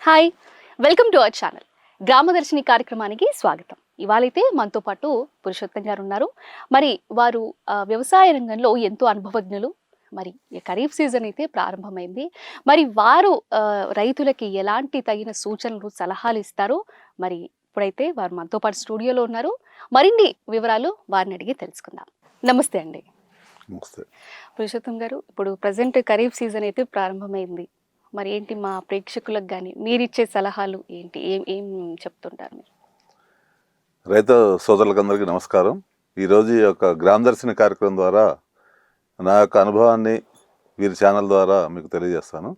Hi, welcome to our channel. Gramadarshini కార్యక్రమానికి స్వాగతం. ఇవాళైతే మనతో పాటు పురుషోత్తం గారు ఉన్నారు. మరి వారు వ్యవసాయ రంగంలో ఎంతో అనుభవజ్ఞులు. మరి ఈ ఖరీఫ్ సీజన్ అయితే ప్రారంభమైంది. మరి వారు రైతులకి ఎలాంటి తగిన సూచనలు, సలహాలు ఇస్తారో మరి ఇప్పుడైతే వారు మనతో పాటు స్టూడియోలో ఉన్నారు. మరిన్ని వివరాలు వారిని అడిగి తెలుసుకుందాం. నమస్తే అండి. నమస్తే. పురుషోత్తం గారు, ఇప్పుడు ప్రజెంట్ ఖరీఫ్ సీజన్ అయితే ప్రారంభమైంది. మరి ఏంటి మా ప్రేక్షకులకు కానీ మీరిచ్చే సలహాలు ఏంటి? ఏం ఏం చెప్తుంటారు మీరు? రైతు సోదరులకందరికీ నమస్కారం. ఈరోజు ఈ యొక్క గ్రామదర్శిని కార్యక్రమం ద్వారా నా యొక్క అనుభవాన్ని వీరి ఛానల్ ద్వారా మీకు తెలియజేస్తాను.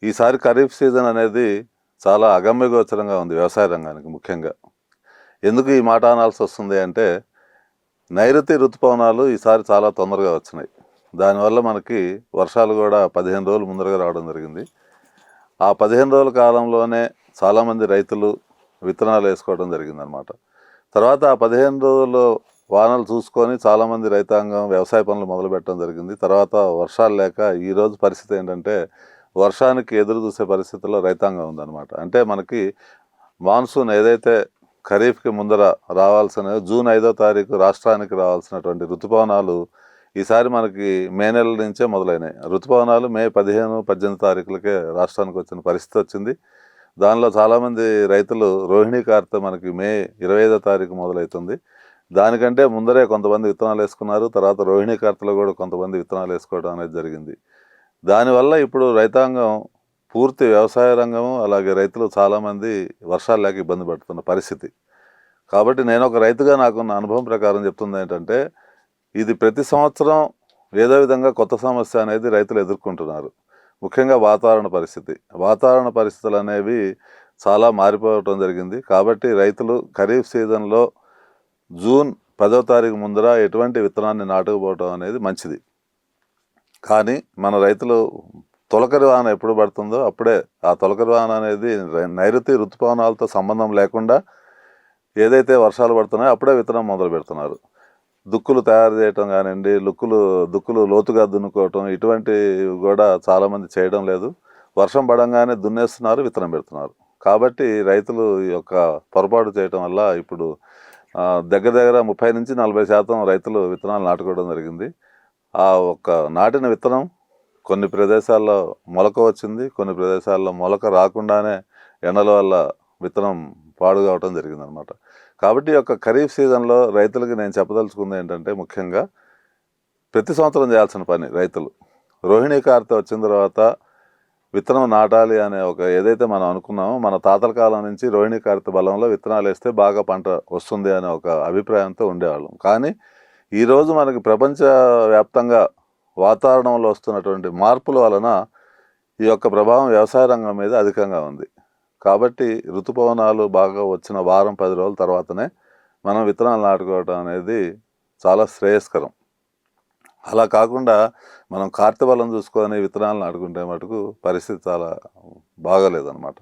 ఈసారి ఖరీఫ్ సీజన్ అనేది చాలా అగమ్యగోచరంగా ఉంది వ్యవసాయ రంగానికి ముఖ్యంగా. ఎందుకు ఈ మాట అనాల్సి వస్తుంది అంటే, నైరుతి ఋతుపవనాలు ఈసారి చాలా తొందరగా వచ్చినాయి. దానివల్ల మనకి వర్షాలు కూడా 15 రోజులు ముందరగా రావడం జరిగింది. ఆ 15 రోజుల కాలంలోనే చాలామంది రైతులు విత్తనాలు వేసుకోవడం జరిగిందనమాట. తర్వాత ఆ 15 రోజులు వానలు చూసుకొని చాలామంది రైతాంగం వ్యవసాయ పనులు మొదలుపెట్టడం జరిగింది. తర్వాత వర్షాలు లేక ఈరోజు పరిస్థితి ఏంటంటే, వర్షానికి ఎదురు చూసే పరిస్థితుల్లో రైతాంగం ఉందన్నమాట. అంటే మనకి మాన్సూన్ ఏదైతే ఖరీఫ్కి ముందర రావాల్సిన జూన్ 5వ తారీఖు రాష్ట్రానికి రావాల్సినటువంటి ఋతుపవనాలు ఈసారి మనకి మే నెల నుంచే మొదలైనాయి. ఋతుపవనాలు మే 15, 18 తారీఖులకే రాష్ట్రానికి వచ్చిన పరిస్థితి వచ్చింది. దానిలో చాలామంది రైతులు రోహిణీ కార్తె మనకి మే 25వ తారీఖు మొదలవుతుంది. దానికంటే ముందరే కొంతమంది విత్తనాలు వేసుకున్నారు. తర్వాత రోహిణీ కార్తెలో కూడా కొంతమంది విత్తనాలు వేసుకోవడం అనేది జరిగింది. దానివల్ల ఇప్పుడు రైతాంగం పూర్తి వ్యవసాయ రంగము అలాగే రైతులు చాలామంది వర్షాలు లేక ఇబ్బంది పడుతున్న పరిస్థితి. కాబట్టి నేను ఒక రైతుగా నాకున్న అనుభవం ప్రకారం చెప్తుంది ఏంటంటే, ఇది ప్రతి సంవత్సరం ఏదో విధంగా కొత్త సమస్య అనేది రైతులు ఎదుర్కొంటున్నారు. ముఖ్యంగా వాతావరణ పరిస్థితులు అనేవి చాలా మారిపోవటం జరిగింది. కాబట్టి రైతులు ఖరీఫ్ సీజన్లో జూన్ 10వ తారీఖు ముందర ఎటువంటి విత్తనాన్ని నాటుకుపోవటం అనేది మంచిది. కానీ మన రైతులు తొలకరి వాన ఎప్పుడు పడుతుందో అప్పుడే ఆ తొలకరి వాన అనేది నైరుతి ఋతుపవనాలతో సంబంధం లేకుండా ఏదైతే వర్షాలు పడుతున్నాయో అప్పుడే విత్తనం మొదలు పెడుతున్నారు. దుక్కులు తయారు చేయటం కానివ్వండి, దుక్కులు లోతుగా దున్నుకోవటం ఇటువంటివి కూడా చాలామంది చేయడం లేదు. వర్షం పడంగానే దున్నేస్తున్నారు, విత్తనం పెడుతున్నారు. కాబట్టి రైతులు ఈ యొక్క పొరపాటు చేయటం వల్ల ఇప్పుడు దగ్గర 30 నుంచి 40% రైతులు విత్తనాలు నాటుకోవడం జరిగింది. ఆ ఒక్క నాటిన విత్తనం కొన్ని ప్రదేశాల్లో మొలక వచ్చింది, కొన్ని ప్రదేశాల్లో మొలక రాకుండానే ఎండల వల్ల విత్తనం పాడు కావటం జరిగిందనమాట. కాబట్టి ఈ యొక్క ఖరీఫ్ సీజన్లో రైతులకి నేను చెప్పదలుచుకుంది ఏంటంటే, ముఖ్యంగా ప్రతి సంవత్సరం చేయాల్సిన పని రైతులు రోహిణీ కార్తె వచ్చిన తర్వాత విత్తనం నాటాలి అనే ఒక ఏదైతే మనం అనుకున్నామో, మన తాతల కాలం నుంచి రోహిణీ కార్తె బలంలో విత్తనాలు వేస్తే బాగా పంట వస్తుంది అనే ఒక అభిప్రాయంతో ఉండేవాళ్ళం. కానీ ఈరోజు మనకి ప్రపంచవ్యాప్తంగా వాతావరణంలో వస్తున్నటువంటి మార్పుల వలన ఈ యొక్క ప్రభావం వ్యవసాయ రంగం మీద అధికంగా ఉంది. కాబట్టి ఋతుపవనాలు బాగా వచ్చిన వారం 10 రోజుల తర్వాతనే మనం విత్తనాలు నాటుకోవడం అనేది చాలా శ్రేయస్కరం. అలా కాకుండా మనం కార్తె బలం చూసుకొని విత్తనాలు నాటుకుంటే మటుకు పరిస్థితి చాలా బాగోలేదన్నమాట.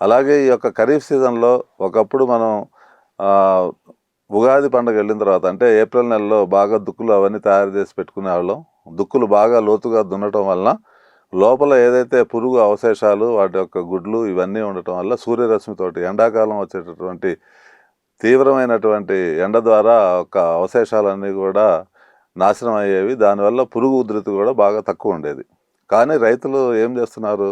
అలాగే ఈ యొక్క ఖరీఫ్ సీజన్లో ఒకప్పుడు మనం ఉగాది పండుగ వెళ్ళిన తర్వాత అంటే ఏప్రిల్ నెలలో బాగా దుక్కులు అవన్నీ తయారు చేసి పెట్టుకునే వాళ్ళం. దుక్కులు బాగా లోతుగా దున్నటం వలన లోపల ఏదైతే పురుగు అవశేషాలు, వాటి యొక్క గుడ్లు ఇవన్నీ ఉండటం వల్ల సూర్యరశ్మితోటి ఎండాకాలం వచ్చేటటువంటి తీవ్రమైనటువంటి ఎండ ద్వారా ఒక అవశేషాలన్నీ కూడా నాశనం అయ్యేవి. దానివల్ల పురుగు ఉధృతి కూడా బాగా తక్కువ ఉండేది. కానీ రైతులు ఏం చేస్తున్నారు,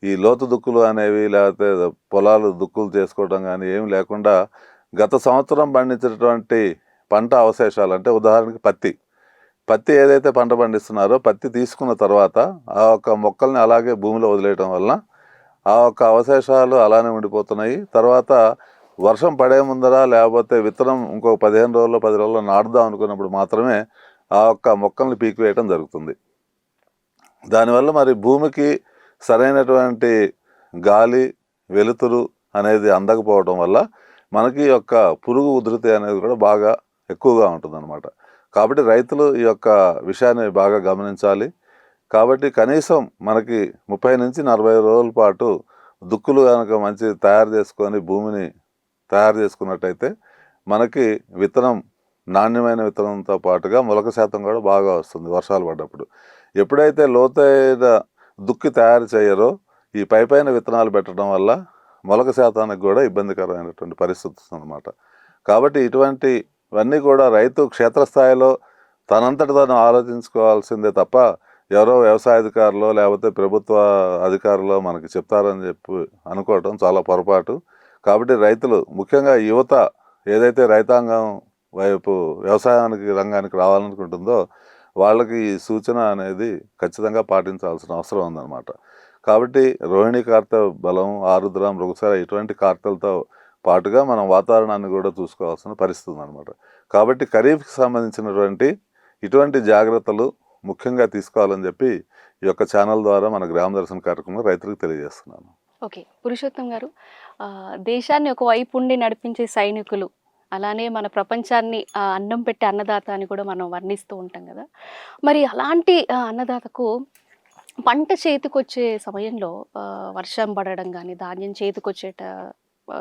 ఈ లోతు దుక్కులు అనేవి లేకపోతే పొలాలు దుక్కులు చేసుకోవడం కానీ ఏమి లేకుండా గత సంవత్సరం పండించినటువంటి పంట అవశేషాలు, అంటే ఉదాహరణకి పత్తి ఏదైతే పంట పండిస్తున్నారో పత్తి తీసుకున్న తర్వాత ఆ యొక్క మొక్కల్ని అలాగే భూమిలో వదిలేయటం వలన ఆ యొక్క అవశేషాలు అలానే ఉండిపోతున్నాయి. తర్వాత వర్షం పడే ముందర లేకపోతే విత్తనం ఇంకో 15 రోజుల్లో 10 రోజుల్లో నాటుదాం అనుకున్నప్పుడు మాత్రమే ఆ యొక్క మొక్కల్ని పీకివేయటం జరుగుతుంది. దానివల్ల మరి భూమికి సరైనటువంటి గాలి, వెలుతురు అనేది అందకపోవడం వల్ల మనకి యొక్క పురుగు ఉధృతి అనేది కూడా బాగా ఎక్కువగా ఉంటుందన్నమాట. కాబట్టి రైతులు ఈ యొక్క విషయాన్ని బాగా గమనించాలి. కాబట్టి కనీసం మనకి 30 నుంచి 40 రోజుల పాటు దుక్కులు కనుక మంచి తయారు చేసుకొని భూమిని తయారు చేసుకున్నట్టయితే మనకి విత్తనం నాణ్యమైన విత్తనంతో పాటుగా మొలక శాతం కూడా బాగా వస్తుంది వర్షాలు పడ్డప్పుడు. ఎప్పుడైతే లోతైన దుక్కి తయారు చేయరో ఈ పైపైన విత్తనాలు పెట్టడం వల్ల మొలక శాతానికి కూడా ఇబ్బందికరమైనటువంటి పరిస్థితి వస్తుందన్నమాట. కాబట్టి ఇటువంటివన్నీ కూడా రైతు క్షేత్రస్థాయిలో తనంతట తాను ఆలోచించుకోవాల్సిందే తప్ప ఎవరో వ్యవసాయ అధికారులు లేకపోతే ప్రభుత్వ అధికారులు మనకి చెప్తారని చెప్పి అనుకోవటం చాలా పొరపాటు. కాబట్టి రైతులు, ముఖ్యంగా యువత ఏదైతే రైతాంగం వైపు వ్యవసాయానికి రంగానికి రావాలనుకుంటుందో వాళ్ళకి ఈ సూచన అనేది ఖచ్చితంగా పాటించాల్సిన అవసరం ఉందన్నమాట. కాబట్టి రోహిణి కార్తె బలం, ఆరుద్ర, మృగశిర ఇటువంటి కార్తెలతో పాటుగా మనం వాతావరణాన్ని కూడా చూసుకోవాల్సిన పరిస్థితి ఉందన్నమాట. కాబట్టి ఖరీఫ్కి సంబంధించినటువంటి ఇటువంటి జాగ్రత్తలు ముఖ్యంగా తీసుకోవాలని చెప్పి ఈ యొక్క ఛానల్ ద్వారా మన గ్రామ దర్శన కార్యక్రమంలో రైతులకు తెలియజేస్తున్నాను. ఓకే, పురుషోత్తం గారు, దేశాన్ని ఒకవైపు ఉండి నడిపించే సైనికులు, అలానే మన ప్రపంచాన్ని అన్నం పెట్టే అన్నదాత అని కూడా మనం వర్ణిస్తూ ఉంటాం కదా. మరి అలాంటి అన్నదాతకు పంట చేతికొచ్చే సమయంలో వర్షం పడడం కానీ, ధాన్యం చేతికొచ్చేట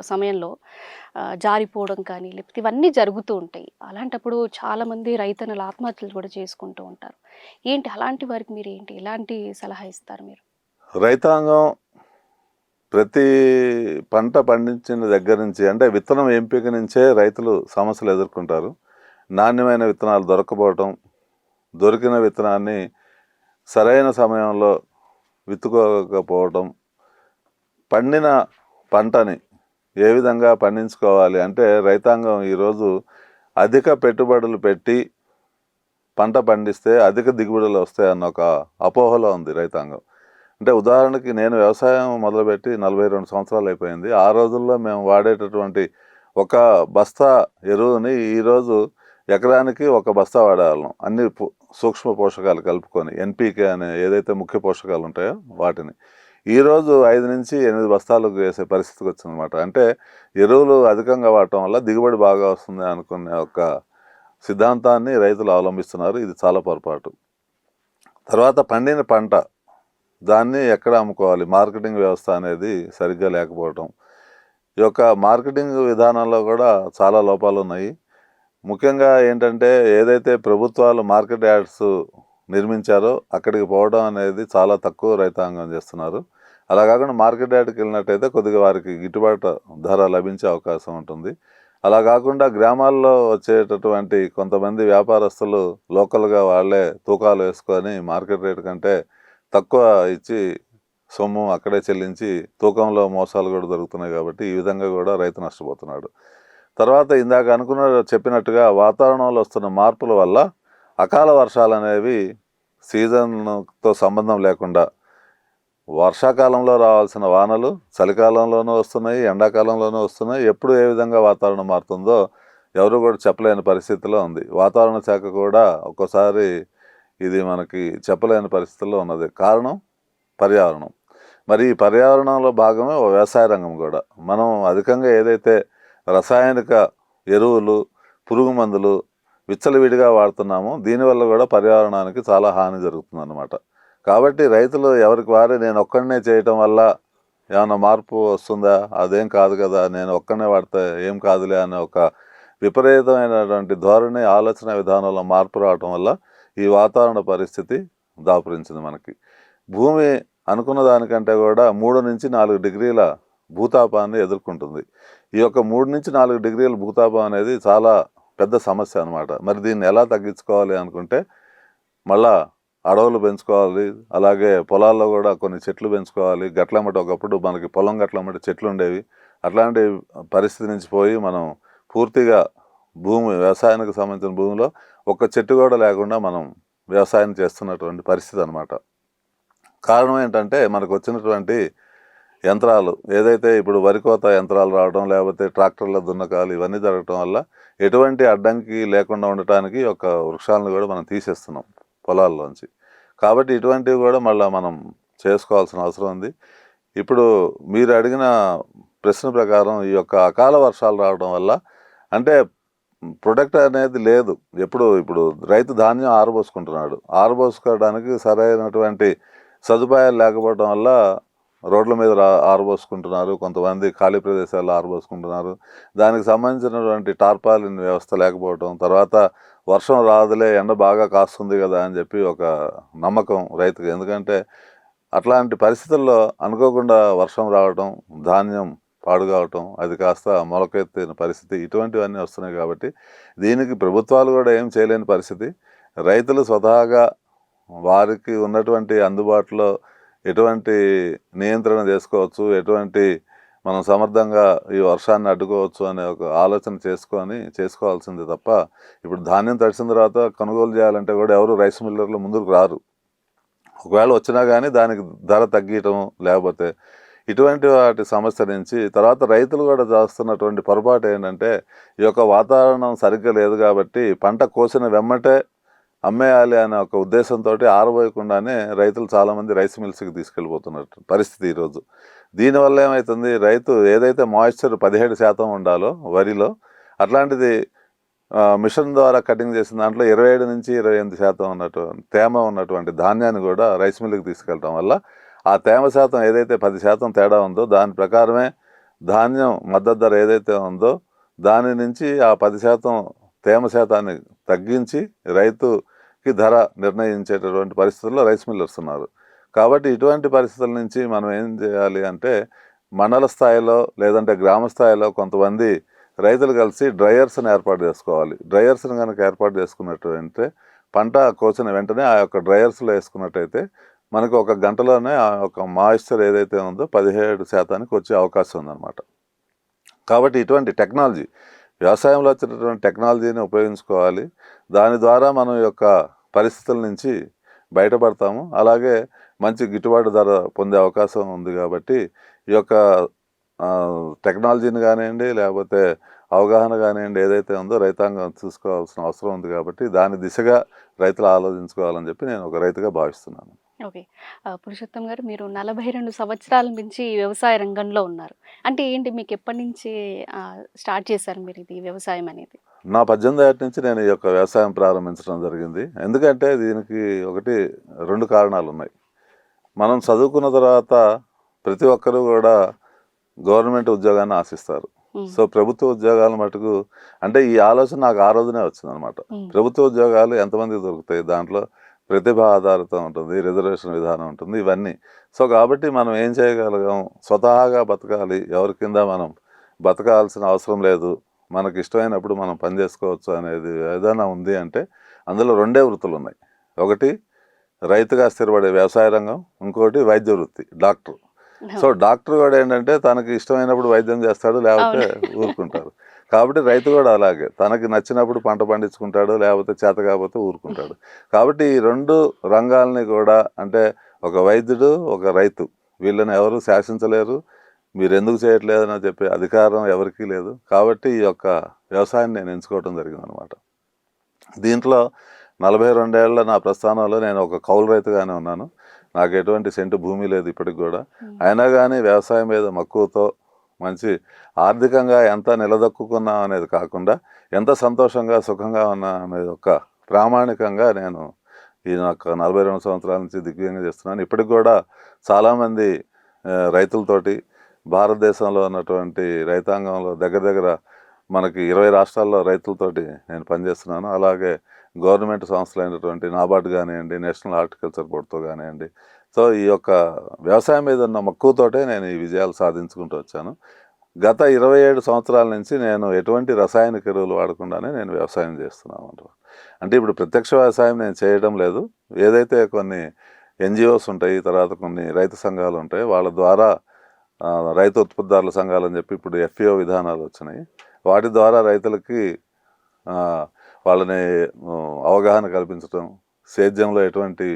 సమయంలో జారిపోవడం కానీ, లేకపోతే ఇవన్నీ జరుగుతూ ఉంటాయి. అలాంటప్పుడు చాలామంది రైతన్నలు ఆత్మహత్యలు కూడా చేసుకుంటూ ఉంటారు. ఏంటి అలాంటి వారికి మీరు ఎలాంటి సలహా ఇస్తారు మీరు? రైతాంగం ప్రతి పంట పండించిన దగ్గర నుంచి, అంటే విత్తనం ఎంపిక నుంచే రైతులు సమస్యలు ఎదుర్కొంటారు. నాణ్యమైన విత్తనాలు దొరకపోవటం, దొరికిన విత్తనాన్ని సరైన సమయంలో విత్తుకోకపోవటం, పండిన పంటని ఏ విధంగా పండించుకోవాలి అంటే రైతాంగం ఈరోజు అధిక పెట్టుబడులు పెట్టి పంట పండిస్తే అధిక దిగుబడులు వస్తాయన్న ఒక అపోహలో ఉంది రైతాంగం. అంటే ఉదాహరణకి నేను వ్యవసాయం మొదలుపెట్టి 42 సంవత్సరాలు అయిపోయింది. ఆ రోజుల్లో మేము వాడేటటువంటి ఒక బస్తా ఎరువుని ఈరోజు ఎకరానికి ఒక బస్తా వాడేవాళ్ళం, అన్ని సూక్ష్మ పోషకాలు కలుపుకొని. ఎన్పీకే అనే ఏదైతే ముఖ్య పోషకాలు ఉంటాయో వాటిని ఈరోజు 5 నుంచి 8 బస్తాలకు వేసే పరిస్థితికి వచ్చిందనమాట. అంటే ఎరువులు అధికంగా వాడటం వల్ల దిగుబడి బాగా వస్తుంది అనుకునే ఒక సిద్ధాంతాన్ని రైతులు అవలంబిస్తున్నారు. ఇది చాలా పొరపాటు. తర్వాత పండిన పంట దాన్ని ఎక్కడ అమ్ముకోవాలి, మార్కెటింగ్ వ్యవస్థ అనేది సరిగ్గా లేకపోవటం. ఈ యొక్క మార్కెటింగ్ విధానంలో కూడా చాలా లోపాలు ఉన్నాయి. ముఖ్యంగా ఏంటంటే ఏదైతే ప్రభుత్వాలు మార్కెట్ యార్డ్స్ నిర్మించారో అక్కడికి పోవడం అనేది చాలా తక్కువ రైతాంగం చేస్తున్నారు. అలా కాకుండా మార్కెట్ యార్డ్కి వెళ్ళినట్టయితే కొద్దిగా వారికి గిట్టుబాటు ధర లభించే అవకాశం ఉంటుంది. అలా కాకుండా గ్రామాల్లో వచ్చేటటువంటి కొంతమంది వ్యాపారస్తులు లోకల్గా వాళ్ళే తూకాలు వేసుకొని మార్కెట్ రేట్ కంటే తక్కువ ఇచ్చి సొమ్ము అక్కడే చెల్లించి తూకంలో మోసాలు కూడా జరుగుతున్నాయి. కాబట్టి ఈ విధంగా కూడా రైతు నష్టపోతున్నాడు. తర్వాత ఇందాక చెప్పినట్టుగా వాతావరణంలో వస్తున్న మార్పుల వల్ల అకాల వర్షాలు అనేవి సీజన్తో సంబంధం లేకుండా వర్షాకాలంలో రావాల్సిన వానలు చలికాలంలోనూ వస్తున్నాయి, ఎండాకాలంలోనూ వస్తున్నాయి. ఎప్పుడు ఏ విధంగా వాతావరణం మారుతుందో ఎవరు కూడా చెప్పలేని పరిస్థితిలో ఉంది. వాతావరణ శాఖ కూడా ఒక్కోసారి ఇది మనకి చెప్పలేని పరిస్థితుల్లో ఉన్నది. కారణం పర్యావరణం. మరి ఈ పర్యావరణంలో భాగమే వ్యవసాయ రంగం కూడా. మనం అధికంగా ఏదైతే రసాయనిక ఎరువులు, పురుగు మందులు విచ్చలవిడిగా వాడుతున్నామో దీనివల్ల కూడా పర్యావరణానికి చాలా హాని జరుగుతుందన్నమాట. కాబట్టి రైతులు ఎవరికి వారే నేను ఒక్కడనే చేయటం వల్ల ఏమైనా మార్పు వస్తుందా, అదేం కాదు కదా, నేను ఒక్కడనే వాడితే ఏం కాదులే అనే ఒక విపరీతమైనటువంటి ధోరణి, ఆలోచన విధానంలో మార్పు రావటం వల్ల ఈ వాతావరణ పరిస్థితి దాపురించింది మనకి. భూమి అనుకున్న దానికంటే కూడా 3 నుంచి 4 డిగ్రీల భూతాపాన్ని ఎదుర్కొంటుంది. ఈ యొక్క 3 నుంచి 4 డిగ్రీల భూతాపం అనేది చాలా పెద్ద సమస్య అనమాట. మరి దీన్ని ఎలా తగ్గించుకోవాలి అనుకుంటే మళ్ళా అడవులు పెంచుకోవాలి, అలాగే పొలాల్లో కూడా కొన్ని చెట్లు పెంచుకోవాలి. గట్లమ్మటి ఒకప్పుడు మనకి పొలం గట్లమ్మటి చెట్లు ఉండేవి. అట్లాంటి పరిస్థితి నుంచి పోయి మనం పూర్తిగా వ్యవసాయానికి సంబంధించిన భూమిలో ఒక్క చెట్టు కూడా లేకుండా మనం వ్యవసాయం చేస్తున్నటువంటి పరిస్థితి అనమాట. కారణం ఏంటంటే మనకు వచ్చినటువంటి యంత్రాలు, ఏదైతే ఇప్పుడు వరి కోత యంత్రాలు రావడం, లేకపోతే ట్రాక్టర్ల దున్నకాలు ఇవన్నీ జరగటం వల్ల ఎటువంటి అడ్డంకి లేకుండా ఉండటానికి ఒక వృక్షాలను కూడా మనం తీసేస్తున్నాం పొలాల్లోంచి. కాబట్టి ఇటువంటివి కూడా మళ్ళీ మనం చేసుకోవాల్సిన అవసరం ఉంది. ఇప్పుడు మీరు అడిగిన ప్రశ్న ప్రకారం ఈ యొక్క అకాల వర్షాలు రావడం వల్ల అంటే ప్రొడక్ట్ అనేది లేదు. ఇప్పుడు రైతు ధాన్యం ఆరబోసుకుంటున్నాడు. ఆరబోసుకోవడానికి సరైనటువంటి సదుపాయాలు లేకపోవడం వల్ల రోడ్ల మీద ఆరబోసుకుంటున్నారు, కొంతమంది ఖాళీ ప్రదేశాల్లో ఆరబోసుకుంటున్నారు. దానికి సంబంధించినటువంటి టార్పాలిన్ వ్యవస్థ లేకపోవడం, తర్వాత వర్షం రాదులే ఎండ బాగా కాస్తుంది కదా అని చెప్పి ఒక నమ్మకం రైతుకు. ఎందుకంటే అట్లాంటి పరిస్థితుల్లో అనుకోకుండా వర్షం రావటం, ధాన్యం పాడు కావటం, అది కాస్త మొలకెత్తిన పరిస్థితి, ఇటువంటివన్నీ వస్తున్నాయి. కాబట్టి దీనికి ప్రభుత్వాలు కూడా ఏం చేయలేని పరిస్థితి. రైతులు స్వతహాగా వారికి ఉన్నటువంటి అందుబాటులో ఎటువంటి నియంత్రణ చేసుకోవచ్చు, ఎటువంటి మనం సమర్థంగా ఈ వర్షాన్ని అడ్డుకోవచ్చు అనే ఒక ఆలోచన చేసుకోవాల్సింది తప్ప, ఇప్పుడు ధాన్యం తడిసిన తర్వాత కొనుగోలు చేయాలంటే కూడా ఎవరు రైస్ మిల్లర్లు ముందుకు రారు. ఒకవేళ వచ్చినా కానీ దానికి ధర తగ్గటం, లేకపోతే ఇటువంటి వాటి సమస్య నుంచి తర్వాత రైతులు కూడా చేస్తున్నటువంటి పొరపాటు ఏంటంటే, ఈ యొక్క వాతావరణం సరిగ్గా లేదు కాబట్టి పంట కోసిన వెమ్మటే అమ్మేయాలి అనే ఒక ఉద్దేశంతో ఆరబోయకుండానే రైతులు చాలామంది రైస్ మిల్స్కి తీసుకెళ్ళిపోతున్నట్టు పరిస్థితి ఈరోజు. దీనివల్ల ఏమవుతుంది, రైతు ఏదైతే మాయిశ్చర్ 17% ఉండాలో వరిలో, అట్లాంటిది మిషన్ ద్వారా కటింగ్ చేసిన దాంట్లో 27 నుంచి 28% ఉన్నటువంటి తేమ ఉన్నటువంటి ధాన్యాన్ని కూడా రైస్ మిల్కి తీసుకెళ్ళటం వల్ల ఆ తేమ శాతం ఏదైతే 10% తేడా ఉందో దాని ప్రకారమే ధాన్యం మద్దతు ధర ఏదైతే ఉందో దాని నుంచి ఆ 10% తేమ శాతాన్ని తగ్గించి రైతుకి ధర నిర్ణయించేటటువంటి పరిస్థితుల్లో రైస్ మిల్లర్స్ ఉన్నారు. కాబట్టి ఇటువంటి పరిస్థితుల నుంచి మనం ఏం చేయాలి అంటే, మండల స్థాయిలో లేదంటే గ్రామ స్థాయిలో కొంతమంది రైతులు కలిసి డ్రయర్స్ని ఏర్పాటు చేసుకోవాలి. డ్రయర్స్ని కనుక ఏర్పాటు చేసుకున్నట్టు పంట కోసిన వెంటనే ఆ యొక్క డ్రయర్స్లో వేసుకున్నట్టయితే మనకు ఒక గంటలోనే ఆ యొక్క మాయిశ్చర్ ఏదైతే ఉందో 17% వచ్చే అవకాశం ఉందన్నమాట. కాబట్టి ఇటువంటి టెక్నాలజీ, వ్యవసాయంలో వచ్చినటువంటి టెక్నాలజీని ఉపయోగించుకోవాలి. దాని ద్వారా మనం యొక్క పరిస్థితుల నుంచి బయటపడతాము. అలాగే మంచి గిట్టుబాటు ధర పొందే అవకాశం ఉంది. కాబట్టి ఈ యొక్క టెక్నాలజీని కానివ్వండి, లేకపోతే అవగాహన కానివ్వండి, ఏదైతే ఉందో రైతాంగం చూసుకోవాల్సిన అవసరం ఉంది. కాబట్టి దాని దిశగా రైతులు ఆలోచించుకోవాలని చెప్పి నేను ఒక రైతుగా భావిస్తున్నాను. ఓకే. పురుషోత్తం గారు, మీరు 42 సంవత్సరాల నుంచి వ్యవసాయ రంగంలో ఉన్నారు. అంటే ఏంటి, మీకు ఎప్పటి నుంచి స్టార్ట్ చేశారు మీరు ఇది వ్యవసాయం అనేది? నా 18 ఏట నుంచి నేను ఈ యొక్క వ్యవసాయం ప్రారంభించడం జరిగింది. ఎందుకంటే దీనికి 2 కారణాలు ఉన్నాయి. మనం చదువుకున్న తర్వాత ప్రతి ఒక్కరూ కూడా గవర్నమెంట్ ఉద్యోగాన్ని ఆశిస్తారు. సో ప్రభుత్వ ఉద్యోగాల మటుకు అంటే ఈ ఆలోచన నాకు ఆ రోజునే వచ్చిందనమాట. ప్రభుత్వ ఉద్యోగాలు ఎంతమందికి దొరుకుతాయి, దాంట్లో ప్రతిభ ఆధారితం ఉంటుంది, రిజర్వేషన్ విధానం ఉంటుంది, ఇవన్నీ. సో కాబట్టి మనం ఏం చేయగలిగాం, స్వతహాగా బతకాలి, ఎవరి కింద మనం బతకాల్సిన అవసరం లేదు, మనకి ఇష్టమైనప్పుడు మనం పని చేసుకోవచ్చు అనేది ఏదైనా ఉంది అంటే అందులో 2 వృత్తులు ఉన్నాయి. ఒకటి రైతుగా స్థిరపడే వ్యవసాయ రంగం, ఇంకోటి వైద్య వృత్తి, డాక్టర్. సో డాక్టర్ కూడా ఏంటంటే తనకి ఇష్టమైనప్పుడు వైద్యం చేస్తాడు, లేకపోతే ఊరుకుంటారు. కాబట్టి రైతు కూడా అలాగే తనకి నచ్చినప్పుడు పంట పండించుకుంటాడు, లేకపోతే చేత కాకపోతే ఊరుకుంటాడు. కాబట్టి ఈ 2 రంగాల్ని కూడా, అంటే ఒక వైద్యుడు, ఒక రైతు, వీళ్ళని ఎవరు శాసించలేరు. మీరు ఎందుకు చేయట్లేదని చెప్పే అధికారం ఎవరికీ లేదు. కాబట్టి ఈ యొక్క వ్యవసాయాన్ని నేను ఎంచుకోవడం జరిగిందనమాట. దీంట్లో 42 ఏళ్ల నా ప్రస్థానంలో నేను ఒక కౌలు రైతుగానే ఉన్నాను. నాకు ఎటువంటి సెంటు భూమి లేదు ఇప్పటికి కూడా. అయినా కానీ వ్యవసాయం మీద మక్కువతో మంచి ఆర్థికంగా ఎంత నిలదొక్కున్నాం అనేది కాకుండా ఎంత సంతోషంగా సుఖంగా ఉన్నా అనేది ఒక ప్రామాణికంగా నేను ఈ నాకు 42 సంవత్సరాల నుంచి దిగ్విజయంగా చేస్తున్నాను. ఇప్పటికి కూడా చాలామంది రైతులతోటి భారతదేశంలో ఉన్నటువంటి రైతాంగంలో దగ్గర మనకి 20 రాష్ట్రాల్లో రైతులతోటి నేను పనిచేస్తున్నాను. అలాగే గవర్నమెంట్ సంస్థలు అయినటువంటి నాబార్డ్ కానివ్వండి, నేషనల్ హార్టికల్చర్ బోర్డుతో కానివ్వండి. సో ఈ యొక్క వ్యవసాయం మీద ఉన్న మక్కువతోటే నేను ఈ విజయాలు సాధించుకుంటూ వచ్చాను. గత 27 సంవత్సరాల నుంచి నేను ఎటువంటి రసాయనిక ఎరువులు వాడకుండానే నేను వ్యవసాయం చేస్తున్నాను. అంటే ఇప్పుడు ప్రత్యక్ష వ్యవసాయం నేను చేయడం లేదు. ఏదైతే కొన్ని ఎన్జిఓస్ ఉంటాయి, తర్వాత కొన్ని రైతు సంఘాలు ఉంటాయి, వాళ్ళ ద్వారా రైతు ఉత్పత్తిదారుల సంఘాలు అని చెప్పి ఇప్పుడు FAO విధానాలు వచ్చినాయి. వాటి ద్వారా రైతులకి వాళ్ళని అవగాహన కల్పించడం, సేద్యంలో ఎటువంటి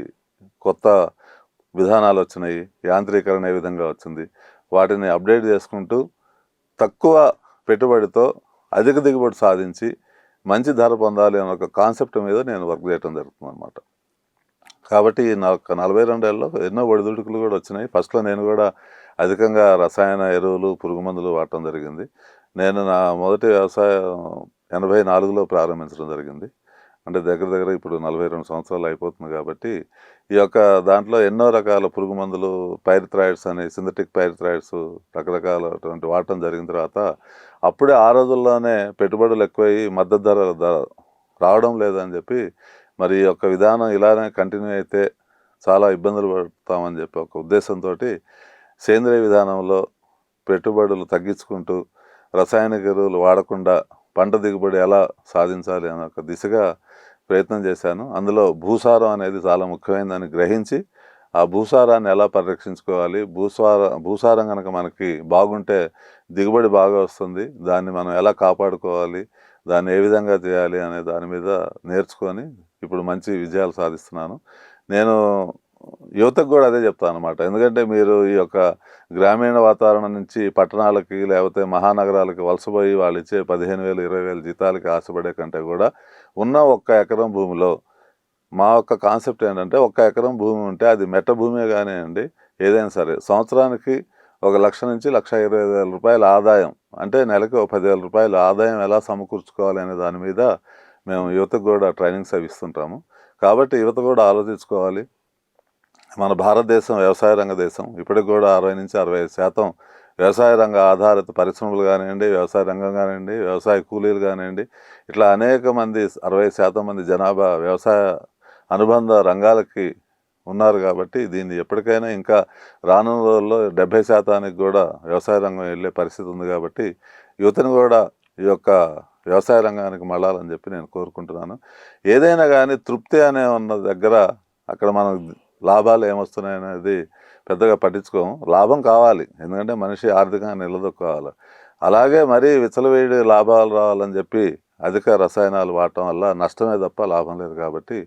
కొత్త విధానాలు వచ్చినాయి, యాంత్రీకరణ ఏ విధంగా వచ్చింది, వాటిని అప్డేట్ చేసుకుంటూ తక్కువ పెట్టుబడితో అధిక దిగుబడి సాధించి మంచి ధర పొందాలి అనే ఒక కాన్సెప్ట్ మీద నేను వర్క్ చేయడం జరుగుతుంది అనమాట. కాబట్టి నాకు 42 ఏళ్ళలో ఎన్నో ఒడిదుడుకులు కూడా వచ్చినాయి. ఫస్ట్లో నేను కూడా అధికంగా రసాయన ఎరువులు, పురుగు మందులు వాడటం జరిగింది. నేను నా మొదటి వ్యవసాయం 84లో ప్రారంభించడం జరిగింది. అంటే దగ్గర ఇప్పుడు 42 సంవత్సరాలు అయిపోతుంది. కాబట్టి ఈ యొక్క దాంట్లో ఎన్నో రకాల పురుగు మందులు, పైరిథ్రాయిడ్స్ అని, సింథటిక్ పైరిథ్రాయిడ్స్ రకరకాలటువంటి వాడటం జరిగిన తర్వాత అప్పుడే ఆ రోజుల్లోనే పెట్టుబడులు ఎక్కువయ్యి మద్దతు ధర రావడం లేదని చెప్పి, మరి ఈ యొక్క విధానం ఇలానే కంటిన్యూ అయితే చాలా ఇబ్బందులు పడతామని చెప్పి ఒక ఉద్దేశంతో సేంద్రియ విధానంలో పెట్టుబడులు తగ్గించుకుంటూ రసాయనిక ఎరువులు వాడకుండా పంట దిగుబడి ఎలా సాధించాలి అనే ఒక దిశగా ప్రయత్నం చేశాను. అందులో భూసారం అనేది చాలా ముఖ్యమైనదని గ్రహించి ఆ భూసారాన్ని ఎలా పరిరక్షించుకోవాలి, భూసారం కనుక మనకి బాగుంటే దిగుబడి బాగా వస్తుంది, దాన్ని మనం ఎలా కాపాడుకోవాలి, దాన్ని ఏ విధంగా చేయాలి అనే దాని మీద నేర్చుకొని ఇప్పుడు మంచి విజయాలు సాధిస్తున్నాను. నేను యువతకు కూడా అదే చెప్తాను అనమాట. ఎందుకంటే మీరు ఈ యొక్క గ్రామీణ వాతావరణం నుంచి పట్టణాలకి లేకపోతే మహానగరాలకి వలసపోయి వాళ్ళు ఇచ్చే 15,000 20,000 జీతాలకి ఆశపడే కంటే కూడా ఉన్న 1 ఎకరం భూమిలో మా యొక్క కాన్సెప్ట్ ఏంటంటే 1 ఎకరం భూమి ఉంటే అది మెట్ట భూమే కానివ్వండి ఏదైనా సరే సంవత్సరానికి 1,00,000 నుంచి 1,20,000 రూపాయల ఆదాయం, అంటే నెలకి 10,000 రూపాయల ఆదాయం ఎలా సమకూర్చుకోవాలి అనే దాని మీద మేము యువతకు కూడా ట్రైనింగ్స్ అవి ఇస్తుంటాము. కాబట్టి యువత కూడా ఆలోచించుకోవాలి. మన భారతదేశం వ్యవసాయ రంగ దేశం. ఇప్పటికి కూడా 60 నుంచి 65% వ్యవసాయ రంగ ఆధారిత పరిశ్రమలు కానివ్వండి, వ్యవసాయ రంగం కానివ్వండి, వ్యవసాయ కూలీలు కానివ్వండి, ఇట్లా అనేక మంది 60% మంది జనాభా వ్యవసాయ అనుబంధ రంగాలకి ఉన్నారు. కాబట్టి దీన్ని ఎప్పటికైనా ఇంకా రానున్న రోజుల్లో 70% కూడా వ్యవసాయ రంగం వెళ్ళే పరిస్థితి ఉంది. కాబట్టి యువతను కూడా ఈ యొక్క వ్యవసాయ రంగానికి మళ్ళాలని చెప్పి నేను కోరుకుంటున్నాను. ఏదైనా కానీ తృప్తి అనే ఉన్న దగ్గర అక్కడ మనం లాభాలు ఏమొస్తున్నాయి అనేది పెద్దగా పట్టించుకోము. లాభం కావాలి, ఎందుకంటే మనిషి ఆర్థికంగా నిలదొక్కోవాలి. అలాగే మరీ విచ్చలవేడి లాభాలు రావాలని చెప్పి అధిక రసాయనాలు వాడటం వల్ల నష్టమే తప్ప లాభం లేదు. కాబట్టి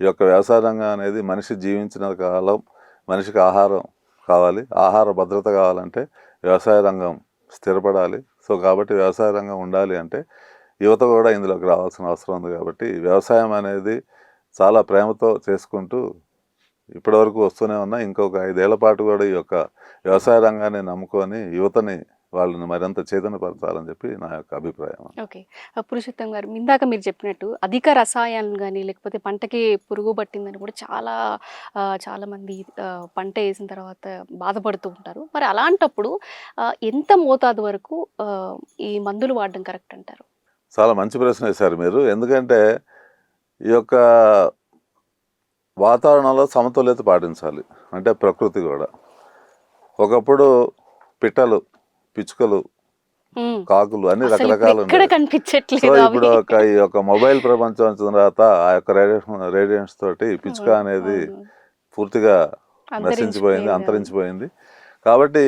ఈ యొక్క వ్యవసాయ రంగం అనేది మనిషి జీవించిన కాలం మనిషికి ఆహారం కావాలి, ఆహార భద్రత కావాలంటే వ్యవసాయ రంగం స్థిరపడాలి. సో కాబట్టి వ్యవసాయ రంగం ఉండాలి అంటే యువత కూడా ఇందులోకి రావాల్సిన అవసరం ఉంది. కాబట్టి వ్యవసాయం అనేది చాలా ప్రేమతో చేసుకుంటూ ఇప్పటివరకు వస్తూనే ఉన్నా. ఇంకొక 5 ఏళ్ల పాటు కూడా ఈ యొక్క వ్యవసాయ రంగాన్ని నమ్ముకొని యువతని వాళ్ళని మరింత చైతన్యపరచాలని చెప్పి నా యొక్క అభిప్రాయం. ఓకే. పురుషోత్తం గారు, ఇందాక మీరు చెప్పినట్టు అధిక రసాయనాలు కానీ లేకపోతే పంటకి పురుగు పట్టిందని కూడా చాలామంది పంట వేసిన తర్వాత బాధపడుతూ ఉంటారు. మరి అలాంటప్పుడు ఎంత మోతాదు వరకు ఈ మందులు వాడడం కరెక్ట్ అంటారు? చాలా మంచి ప్రశ్న వేశారు మీరు. ఎందుకంటే ఈ యొక్క వాతావరణంలో సమతుల్యత పాటించాలి. అంటే ప్రకృతి కూడా ఒకప్పుడు పిట్టలు, పిచ్చుకలు, కాకులు అన్ని రకరకాలు కనిపించట్లేదు. సో ఇప్పుడు ఈ యొక్క మొబైల్ ప్రపంచం వచ్చిన తర్వాత ఆ యొక్క రేడియేషన్స్ తోటి పిచ్చుక అనేది పూర్తిగా నశించిపోయింది, అంతరించిపోయింది. కాబట్టి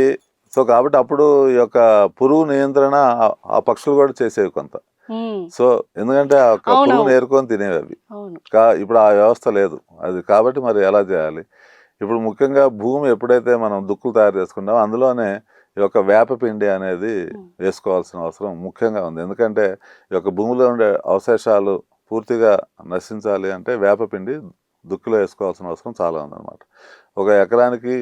అప్పుడు ఈ యొక్క పురుగు నియంత్రణ ఆ పక్షులు కూడా చేసేవి కొంత. సో ఎందుకంటే ఆ పురుగును ఏరుకొని తినేవి అవి. ఇప్పుడు ఆ వ్యవస్థ లేదు అది. కాబట్టి మరి ఎలా చేయాలి? ఇప్పుడు ముఖ్యంగా భూమి ఎప్పుడైతే మనం దుక్కులు తయారు చేసుకుంటామో అందులోనే ఈ యొక్క వేపపిండి అనేది వేసుకోవాల్సిన అవసరం ముఖ్యంగా ఉంది. ఎందుకంటే ఈ యొక్క భూమిలో ఉండే అవశేషాలు పూర్తిగా నశించాలి అంటే వేపపిండి దుక్కులో వేసుకోవాల్సిన అవసరం చాలా ఉందన్నమాట. 1 ఎకరానికి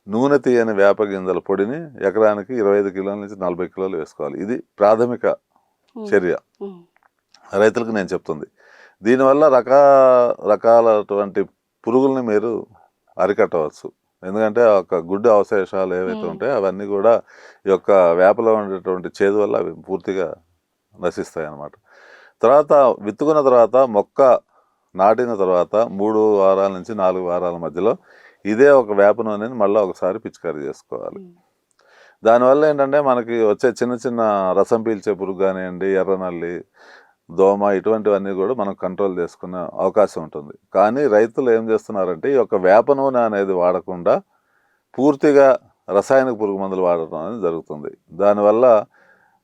నూనె తీయని వేప గింజల పొడిని ఎకరానికి 25 కిలోల నుంచి 40 కిలోలు వేసుకోవాలి. ఇది ప్రాథమిక చర్య రైతులకు నేను చెప్తుంది. దీనివల్ల రకాలటువంటి పురుగుల్ని మీరు అరికట్టవచ్చు. ఎందుకంటే ఒక గుడ్డు అవశేషాలు ఏవైతే ఉంటాయో అవన్నీ కూడా ఈ యొక్క వేపలో ఉండేటువంటి చేదు వల్ల అవి పూర్తిగా నశిస్తాయి అన్నమాట. తర్వాత విత్తుకున్న తర్వాత మొక్క నాటిన తర్వాత 3 వారాల నుంచి 4 వారాల మధ్యలో ఇదే ఒక వేప నూనెని మళ్ళీ ఒకసారి పిచికారీ చేసుకోవాలి. దానివల్ల ఏంటంటే మనకి వచ్చే చిన్న చిన్న రసం పీల్చే పురుగు కానివ్వండి, ఎర్రనల్లి, దోమ ఇటువంటివన్నీ కూడా మనం కంట్రోల్ చేసుకునే అవకాశం ఉంటుంది. కానీ రైతులు ఏం చేస్తున్నారంటే ఈ యొక్క వేప నూనె అనేది వాడకుండా పూర్తిగా రసాయనిక పురుగు మందులు వాడటం అనేది జరుగుతుంది. దానివల్ల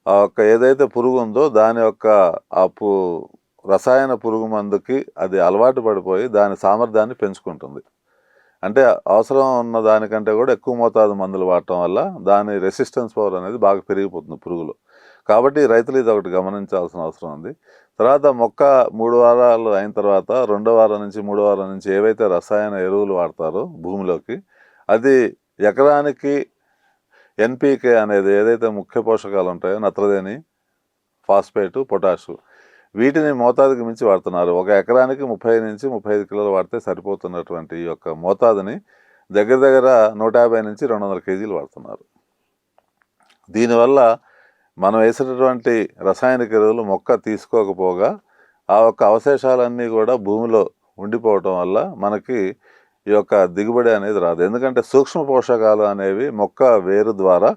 ఆ యొక్క ఏదైతే పురుగు ఉందో దాని యొక్క రసాయన పురుగు మందుకి అది అలవాటు పడిపోయి దాని సామర్థ్యాన్ని పెంచుకుంటుంది. అంటే అవసరం ఉన్న దానికంటే కూడా ఎక్కువ మోతాదు మందులు వాడటం వల్ల దాని రెసిస్టెన్స్ పవర్ అనేది బాగా పెరిగిపోతుంది పురుగులు. కాబట్టి రైతులు ఇది ఒకటి గమనించాల్సిన అవసరం ఉంది. తర్వాత మొక్క 3 వారాలు అయిన తర్వాత 2వ వారం నుంచి 3వ వారం నుంచి ఏవైతే రసాయన ఎరువులు వాడతారో భూమిలోకి అది ఎకరానికి NPK అనేది ఏదైతే ముఖ్య పోషకాలు ఉంటాయో నత్రజని, ఫాస్ఫేటు, పొటాషు వీటిని మోతాదుకి మించి వాడుతున్నారు. 1 ఎకరానికి 30 నుంచి 35 కిలోలు వాడితే సరిపోతున్నటువంటి ఈ యొక్క మోతాదుని దగ్గర 150 నుంచి 200 కేజీలు వాడుతున్నారు. దీనివల్ల మనం వేసినటువంటి రసాయనిక ఎరువులు మొక్క తీసుకోకపోగా ఆ యొక్క అవశేషాలన్నీ కూడా భూమిలో ఉండిపోవటం వల్ల మనకి ఈ యొక్క దిగుబడి అనేది రాదు. ఎందుకంటే సూక్ష్మ పోషకాలు అనేవి మొక్క వేరు ద్వారా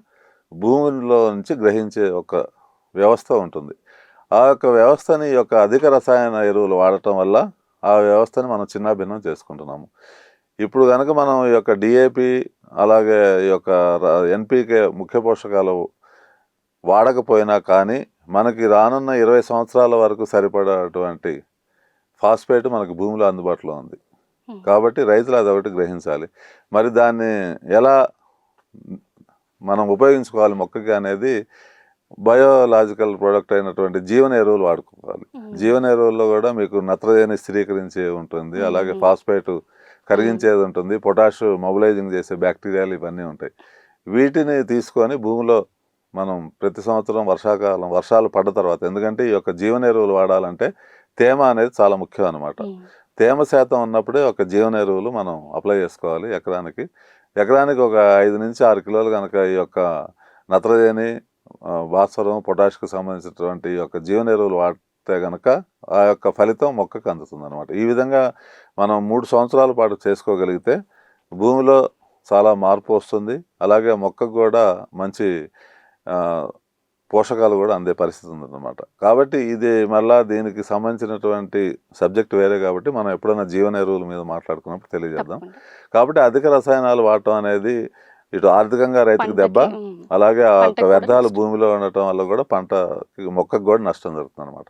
భూమిలో నుంచి గ్రహించే ఒక వ్యవస్థ ఉంటుంది. ఆ యొక్క వ్యవస్థని ఈ యొక్క అధిక రసాయన ఎరువులు వాడటం వల్ల ఆ వ్యవస్థని మనం చిన్నాభిన్నం చేసుకుంటున్నాము. ఇప్పుడు కనుక మనం ఈ యొక్క డిఏపి అలాగే ఈ యొక్క ఎన్పికే ముఖ్య పోషకాలు వాడకపోయినా కానీ మనకి రానున్న 20 సంవత్సరాల వరకు సరిపడేటువంటి ఫాస్ఫేట్ మనకి భూమిలో అందుబాటులో ఉంది. కాబట్టి రైతులు అదొకటి గ్రహించాలి. మరి దాన్ని ఎలా మనం ఉపయోగించుకోవాలి మొక్కకి అనేది బయోలాజికల్ ప్రోడక్ట్ అయినటువంటి జీవన ఎరువులు వాడుకోవాలి. జీవన ఎరువుల్లో కూడా మీకు నత్రజని స్థిరీకరించే ఉంటుంది, అలాగే ఫాస్ఫేట్ కరిగించేది ఉంటుంది, పొటాష్ మొబిలైజింగ్ చేసే బ్యాక్టీరియాలు ఇవన్నీ ఉంటాయి. వీటిని తీసుకొని భూమిలో మనం ప్రతి సంవత్సరం వర్షాలు పడ్డ తర్వాత, ఎందుకంటే ఈ యొక్క జీవన ఎరువులు వాడాలంటే తేమ అనేది చాలా ముఖ్యం అన్నమాట. తేమ శాతం ఉన్నప్పుడే ఒక జీవన ఎరువులు మనం అప్లై చేసుకోవాలి. ఎకరానికి ఒక 5 నుంచి 6 కిలోలు కనుక ఈ యొక్క నత్రజని, భాస్వరం, పొటాష్కి సంబంధించినటువంటి ఈ యొక్క జీవన ఎరువులు వాడితే కనుక ఆ యొక్క ఫలితం మొక్కకు అందుతుంది అనమాట. ఈ విధంగా మనం 3 సంవత్సరాల పాటు చేసుకోగలిగితే భూమిలో చాలా మార్పు వస్తుంది. అలాగే మొక్కకు కూడా మంచి పోషకాలు కూడా అందే పరిస్థితి ఉందన్నమాట. కాబట్టి ఇది మళ్ళా దీనికి సంబంధించినటువంటి సబ్జెక్ట్ వేరే కాబట్టి మనం ఎప్పుడైనా జీవన ఎరువుల మీద మాట్లాడుకున్నప్పుడు తెలియజేద్దాం. కాబట్టి అధిక రసాయనాలు వాడటం అనేది ఇటు ఆర్థికంగా రైతుకు దెబ్బ, అలాగే ఆ యొక్క వ్యర్థాలు భూమిలో ఉండటం వల్ల కూడా మొక్కకు కూడా నష్టం జరుగుతుంది అనమాట.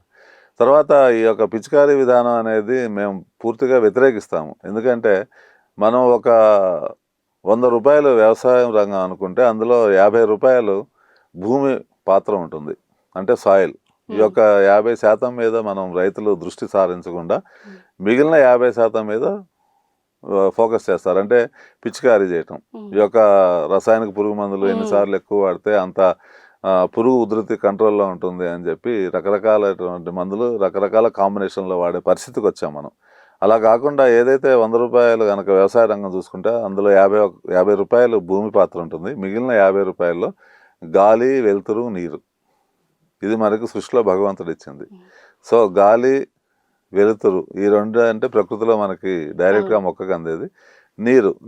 తర్వాత ఈ యొక్క పిచికారీ విధానం అనేది మేము పూర్తిగా వ్యతిరేకిస్తాము. ఎందుకంటే మనం ఒక 100 రూపాయలు వ్యవసాయం రంగం అనుకుంటే అందులో 50 రూపాయలు భూమి పాత్ర ఉంటుంది, అంటే సాయిల్. ఈ యొక్క 50% మీద మనం రైతులు దృష్టి సారించకుండా మిగిలిన 50% మీద ఫోకస్ చేస్తారు. అంటే పిచికారీ చేయటం, ఈ యొక్క రసాయనిక పురుగు మందులు ఎన్నిసార్లు ఎక్కువ వాడితే అంత పురుగు ఉధృతి కంట్రోల్లో ఉంటుంది అని చెప్పి రకరకాలైనటువంటి మందులు రకరకాల కాంబినేషన్లో వాడే పరిస్థితికి వచ్చాం మనం. అలా కాకుండా ఏదైతే 100 రూపాయలు కనుక వ్యవసాయ రంగం చూసుకుంటే అందులో 50 రూపాయలు భూమి పాత్ర ఉంటుంది, మిగిలిన 50 రూపాయల్లో గాలి, వెలుతురు, నీరు. ఇది మనకు సృష్టిలో భగవంతుడు ఇచ్చింది. సో గాలి, వెలుతురు ఈ రెండు అంటే ప్రకృతిలో మనకి డైరెక్ట్గా మొక్కకు అందేది.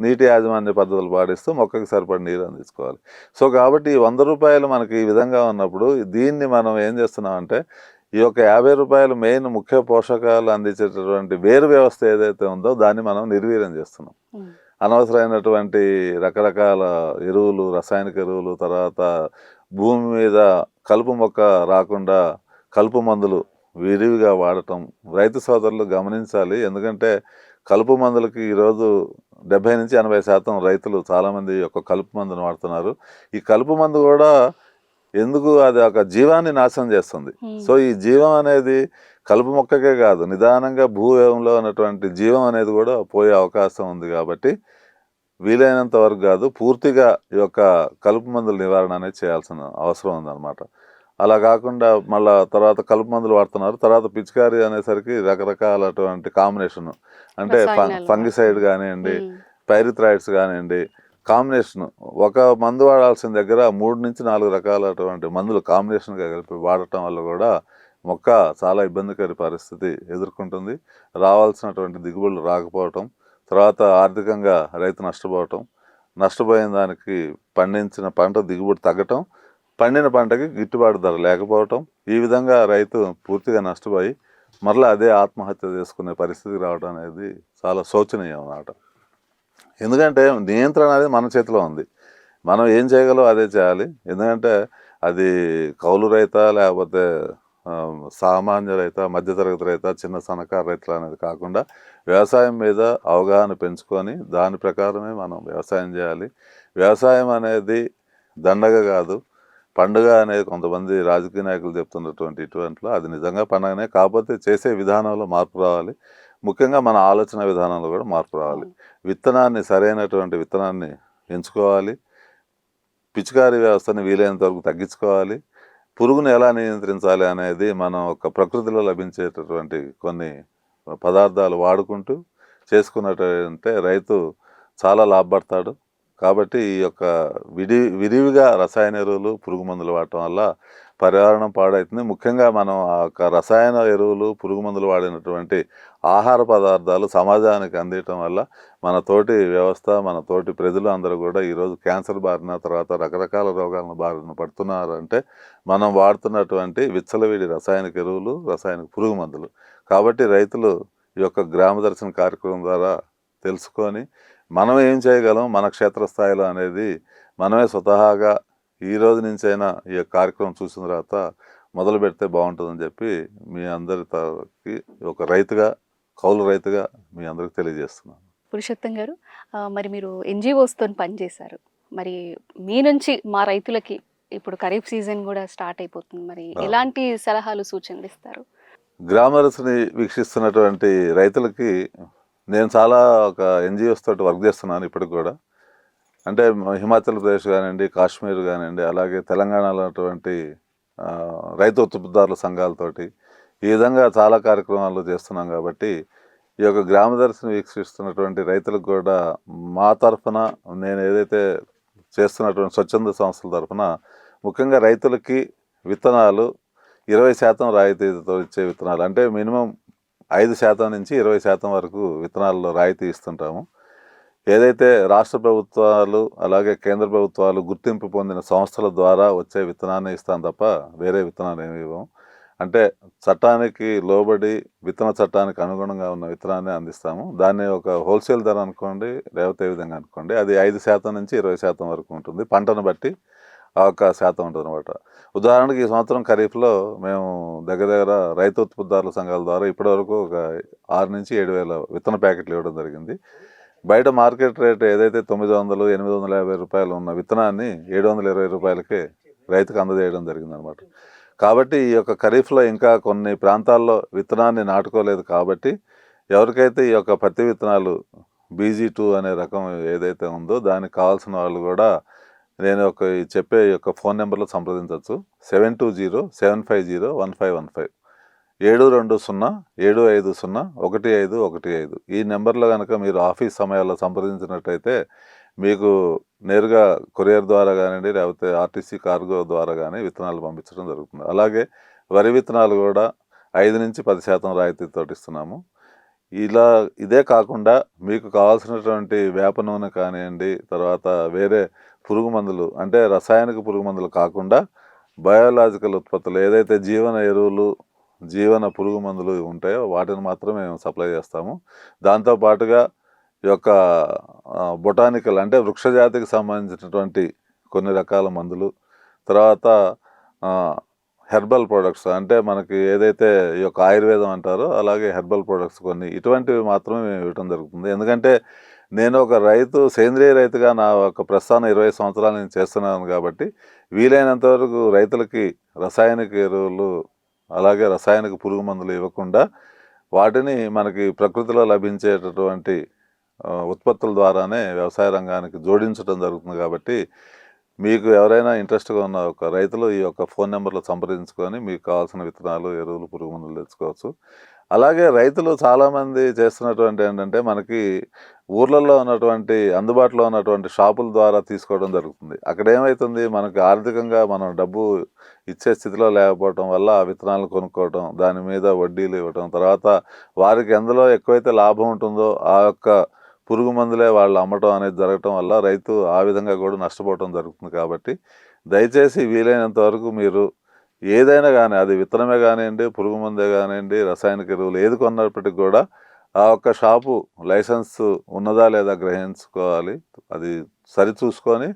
నీటి యాజమాన్య పద్ధతులు పాటిస్తూ మొక్కకి సరిపడి నీరు అందించుకోవాలి. సో కాబట్టి 100 రూపాయలు మనకి ఈ విధంగా ఉన్నప్పుడు దీన్ని మనం ఏం చేస్తున్నామంటే ఈ యొక్క 50 రూపాయలు మెయిన్ ముఖ్య పోషకాలు అందించేటటువంటి వేరు వ్యవస్థ ఏదైతే ఉందో దాన్ని మనం నిర్వీర్యం చేస్తున్నాం. అనవసరమైనటువంటి రకరకాల ఎరువులు, రసాయనిక ఎరువులు, తర్వాత భూమి మీద కలుపు మొక్క రాకుండా కలుపు మందులు విరివిగా వాడటం రైతు సోదరులు గమనించాలి. ఎందుకంటే కలుపు మందులకి ఈరోజు 70 నుంచి 80% రైతులు చాలామంది యొక్క కలుపు మందును వాడుతున్నారు. ఈ కలుపు మందు కూడా ఎందుకు అది ఒక జీవాన్ని నాశనం చేస్తుంది. సో ఈ జీవం అనేది కలుపు మొక్కకే కాదు, నిదానంగా భూవ్యంలో ఉన్నటువంటి జీవం అనేది కూడా పోయే అవకాశం ఉంది. కాబట్టి వీలైనంత వరకు కాదు, పూర్తిగా ఈ యొక్క కలుపు మందుల నివారణ అనేది చేయాల్సిన అవసరం ఉందన్నమాట. అలా కాకుండా మళ్ళీ తర్వాత కలుపు మందులు వాడుతున్నారు. తర్వాత పిచికారీ అనేసరికి రకరకాలటువంటి కాంబినేషన్, అంటే ఫంగిసైడ్ కానివ్వండి, పైరిథ్రాయిడ్స్ కానివ్వండి, కాంబినేషన్ ఒక మందు వాడాల్సిన దగ్గర 3 నుంచి 4 రకాలటువంటి మందులు కాంబినేషన్గా కలిపి వాడటం వల్ల కూడా మొక్క చాలా ఇబ్బందికర పరిస్థితి ఎదుర్కొంటుంది. రావాల్సినటువంటి దిగుబడులు రాకపోవటం, తర్వాత ఆర్థికంగా రైతు నష్టపోయిన దానికి పండించిన పంట దిగుబడి తగ్గటం, పండిన పంటకి గిట్టుబాటు ధర లేకపోవటం, ఈ విధంగా రైతు పూర్తిగా నష్టపోయి మరలా అదే ఆత్మహత్య చేసుకునే పరిస్థితికి రావడం అనేది చాలా శోచనీయం అన్నమాట. ఎందుకంటే నియంత్రణ అనేది మన చేతిలో ఉంది, మనం ఏం చేయగలం అదే చేయాలి. ఎందుకంటే అది కౌలు రైత, లేకపోతే సామాన్య రైత, మధ్యతరగతి రైత, చిన్న సన్నకారు రైతులు అనేది కాకుండా వ్యవసాయం మీద అవగాహన పెంచుకొని దాని ప్రకారమే మనం వ్యవసాయం చేయాలి. వ్యవసాయం అనేది దండగ కాదు, పండుగ అనేది కొంతమంది రాజకీయ నాయకులు చెప్తున్నటువంటి ఇటువంటిలో అది నిజంగా పండుగనే. కాకపోతే చేసే విధానంలో మార్పు రావాలి, ముఖ్యంగా మన ఆలోచన విధానంలో కూడా మార్పు రావాలి. సరైనటువంటి విత్తనాన్ని ఎంచుకోవాలి, పిచికారీ వ్యవస్థని వీలైనంత వరకు తగ్గించుకోవాలి, పురుగును ఎలా నియంత్రించాలి అనేది మనం ఒక ప్రకృతిలో లభించేటటువంటి కొన్ని పదార్థాలు వాడుకుంటూ చేసుకున్నట్టే రైతు చాలా లాభపడతాడు. కాబట్టి ఈ యొక్క విరివిగా రసాయన ఎరువులు పురుగు మందులు వాడటం వల్ల పర్యావరణం పాడవుతుంది. ముఖ్యంగా మనం ఆ యొక్క రసాయన ఎరువులు పురుగు మందులు వాడినటువంటి ఆహార పదార్థాలు సమాజానికి అందించడం వల్ల మన తోటి వ్యవస్థ, మన తోటి ప్రజలు అందరూ కూడా ఈరోజు క్యాన్సర్ బారిన, తర్వాత రకరకాల రోగాలను బారిన పడుతున్నారంటే మనం వాడుతున్నటువంటి విచ్చలవిడి రసాయనిక ఎరువులు, రసాయనిక పురుగు మందులు. కాబట్టి రైతులు ఈ యొక్క గ్రామ దర్శన కార్యక్రమం ద్వారా తెలుసుకొని మనం ఏం చేయగలం మన క్షేత్రస్థాయిలో అనేది మనమే స్వతహాగా ఈ రోజు నుంచైనా ఈ యొక్క కార్యక్రమం చూసిన తర్వాత మొదలు పెడితే బాగుంటుందని చెప్పి మీ అందరికి ఒక రైతుగా, కౌలు రైతుగా మీ అందరికి తెలియజేస్తున్నాను. పురుషోత్తం గారు, మరి మీరు ఎన్జిఓస్తో పనిచేశారు. మరి మీ నుంచి మా రైతులకి ఇప్పుడు ఖరీఫ్ సీజన్ కూడా స్టార్ట్ అయిపోతుంది. మరి ఎలాంటి సలహాలు, సూచనలు ఇస్తారు? గ్రామదర్శిని వీక్షిస్తున్నటువంటి రైతులకి నేను చాలా ఒక ఎన్జిఓస్ తోటి వర్క్ చేస్తున్నాను ఇప్పటికి కూడా. అంటే హిమాచల్ ప్రదేశ్ కానివ్వండి, కాశ్మీర్ కానివ్వండి, అలాగే తెలంగాణలో ఉన్నటువంటి రైతు ఉత్పత్తిదారుల సంఘాలతోటి ఈ విధంగా చాలా కార్యక్రమాలు చేస్తున్నాం. కాబట్టి ఈ యొక్క గ్రామదర్శిని వీక్షిస్తున్నటువంటి రైతులకు కూడా మా తరఫున నేను ఏదైతే చేస్తున్నటువంటి స్వచ్ఛంద సంస్థల తరఫున ముఖ్యంగా రైతులకి విత్తనాలు 20% రాయితీతో ఇచ్చే విత్తనాలు, అంటే మినిమం 5% నుంచి 20% వరకు విత్తనాల్లో రాయితీ ఇస్తుంటాము. ఏదైతే రాష్ట్ర ప్రభుత్వాలు అలాగే కేంద్ర ప్రభుత్వాలు గుర్తింపు పొందిన సంస్థల ద్వారా వచ్చే విత్తనాన్ని ఇస్తాం తప్ప వేరే విత్తనాలు ఏమి ఇవ్వం. అంటే చట్టానికి లోబడి విత్తన చట్టానికి అనుగుణంగా ఉన్న విత్తనాన్ని అందిస్తాము. దాన్ని ఒక హోల్సేల్ ధర అనుకోండి, లేకపోతే ఏ విధంగా అనుకోండి, అది 5% నుంచి 20% వరకు ఉంటుంది. పంటను బట్టి ఆ ఒక శాతం ఉంటుంది అనమాట. ఉదాహరణకి ఈ సంవత్సరం ఖరీఫ్లో మేము దగ్గర రైతు ఉత్పత్తిదారుల సంఘాల ద్వారా ఇప్పటివరకు ఒక 6 నుంచి 7 వేల విత్తన ప్యాకెట్లు ఇవ్వడం జరిగింది. బయట మార్కెట్ రేట్ ఏదైతే 900, 850 రూపాయలు ఉన్న విత్తనాన్ని 720 రూపాయలకే రైతుకు అందజేయడం జరిగింది అనమాట. కాబట్టి ఈ యొక్క ఖరీఫ్లో ఇంకా కొన్ని ప్రాంతాల్లో విత్తనాన్ని నాటుకోలేదు. కాబట్టి ఎవరికైతే ఈ యొక్క పత్తి విత్తనాలు BG2 అనే రకం ఏదైతే ఉందో దానికి కావాల్సిన వాళ్ళు కూడా నేను చెప్పే యొక్క ఫోన్ నెంబర్లో సంప్రదించవచ్చు. 7207501515 720-750-1515. ఈ నెంబర్లో కనుక మీరు ఆఫీస్ సమయాల్లో సంప్రదించినట్టయితే మీకు నేరుగా కొరియర్ ద్వారా కానివ్వండి, లేకపోతే ఆర్టీసీ కార్గో ద్వారా కానీ విత్తనాలు పంపించడం జరుగుతుంది. అలాగే వరి విత్తనాలు కూడా 5 నుంచి 10% రాయితీతో ఇస్తున్నాము. ఇదే కాకుండా మీకు కావాల్సినటువంటి వేప నూనె కానివ్వండి, తర్వాత వేరే పురుగు మందులు, అంటే రసాయనిక పురుగు మందులు కాకుండా బయోలాజికల్ ఉత్పత్తులు ఏదైతే జీవన ఎరువులు, జీవన పురుగు మందులు ఉంటాయో వాటిని మాత్రమే మేము సప్లై చేస్తాము. దాంతోపాటుగా ఈ యొక్క బొటానికల్, అంటే వృక్షజాతికి సంబంధించినటువంటి కొన్ని రకాల మందులు, తర్వాత హెర్బల్ ప్రొడక్ట్స్, అంటే మనకి ఏదైతే ఈ యొక్క ఆయుర్వేదం అంటారో అలాగే హెర్బల్ ప్రొడక్ట్స్ కొన్ని, ఇటువంటివి మాత్రమే మేము ఇవ్వడం జరుగుతుంది. ఎందుకంటే నేను ఒక సేంద్రియ రైతుగా నా ఒక ప్రస్థానం 20 సంవత్సరాల నుంచి చేస్తున్నాను. కాబట్టి వీలైనంత వరకు రైతులకి రసాయనిక ఎరువులు అలాగే రసాయనిక పురుగు మందులు ఇవ్వకుండా వాటిని మనకి ప్రకృతిలో లభించేటటువంటి ఉత్పత్తుల ద్వారానే వ్యవసాయ రంగానికి జోడించడం జరుగుతుంది. కాబట్టి మీకు ఎవరైనా ఇంట్రెస్ట్గా ఉన్న ఒక రైతులు ఈ యొక్క ఫోన్ నెంబర్లో సంప్రదించుకొని మీకు కావాల్సిన విత్తనాలు, ఎరువులు, పురుగు మందులు తెచ్చుకోవచ్చు. అలాగే రైతులు చాలామంది చేస్తున్నటువంటి ఏంటంటే మనకి ఊర్లలో ఉన్నటువంటి అందుబాటులో ఉన్నటువంటి షాపుల ద్వారా తీసుకోవడం జరుగుతుంది. అక్కడ ఏమవుతుంది, మనకు ఆర్థికంగా మనం డబ్బు ఇచ్చే స్థితిలో లేకపోవడం వల్ల ఆ విత్తనాలను కొనుక్కోవడం, దాని మీద వడ్డీలు ఇవ్వడం, తర్వాత వారికి ఎందులో ఎక్కువైతే లాభం ఉంటుందో ఆ యొక్క పురుగు మందులే వాళ్ళు అమ్మటం అనేది జరగటం వల్ల రైతు ఆ విధంగా కూడా నష్టపోవడం జరుగుతుంది. కాబట్టి దయచేసి వీలైనంత వరకు మీరు ఏదైనా కానీ, అది విత్తనమే కానివ్వండి, పురుగు మందే కానివ్వండి, రసాయనిక ఎరువులు ఏది కొన్నప్పటికి కూడా ఆ ఒక్క షాపు లైసెన్స్ ఉన్నదా లేదా గ్రహించుకోవాలి. అది సరిచూసుకొని